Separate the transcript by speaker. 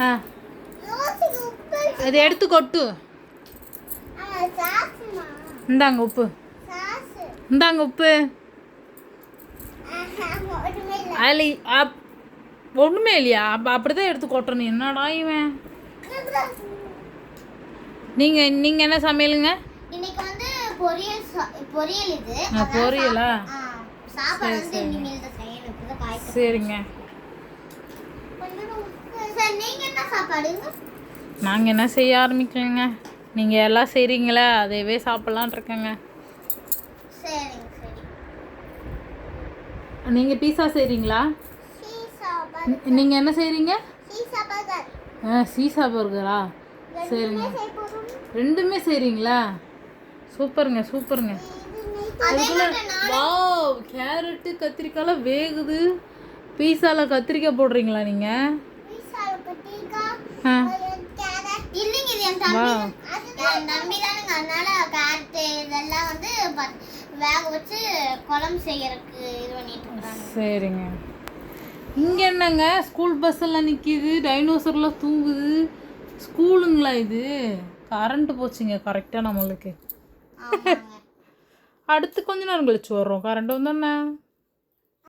Speaker 1: ஆ இது எடுத்து கொட்டு. இந்தாங்க உப்பு, இந்தாங்க உப்பு. அதில் ஒன்றுமே இல்லையா? அப்படிதான் எடுத்து கொட்டணும். என்னடா இவன். நீங்கள் என்ன சமையலுங்க?
Speaker 2: இன்னைக்கு வந்து பொரியல் இது.
Speaker 1: பொரியலா?
Speaker 2: சாப்பாடு வந்து இனிமேல் தான் செய்யணும்.
Speaker 1: சரிங்க.
Speaker 2: நீங்க என்ன சாப்பாடுங்க?
Speaker 1: நாங்கள் என்ன செய்ய ஆரம்பிக்கலைங்க. நீங்கள் எல்லாம் செய்கிறீங்களா, அதையவே சாப்பிட்லான் இருக்கேங்க.
Speaker 2: சரிங்க சரி.
Speaker 1: நீங்கள் பீஸா செய்கிறீங்களா? நீங்கள் என்ன செய்கிறீங்க? சீசா பர்கரா? சரிங்க. ரெண்டுமே செய்கிறீங்களா? சூப்பருங்க சூப்பருங்க. Wow, carrot கத்திரிக்காய்லாம் வேகுது. பீஸாவில் கத்திரிக்காய் போடுறீங்களா நீங்கள்?
Speaker 2: இல்லைங்க, இது என் தம்பி தானுங்க. அதனால கேரட்டு இதெல்லாம் வந்து வேக வச்சு குழம்பு செய்யறதுக்கு இது பண்ணிட்டு இருக்காங்க.
Speaker 1: சரிங்க. இங்கே என்னங்க ஸ்கூல் பஸ் எல்லாம் நிற்கிது, டைனோசர்லாம் தூங்குது. ஸ்கூலுங்களா இது? கரண்ட் போச்சுங்க கரெக்டாக நம்மளுக்கு. அடுத்து கொஞ்ச நேரம் கழிச்சு வர்றோம். கரண்ட் வந்தோன்னே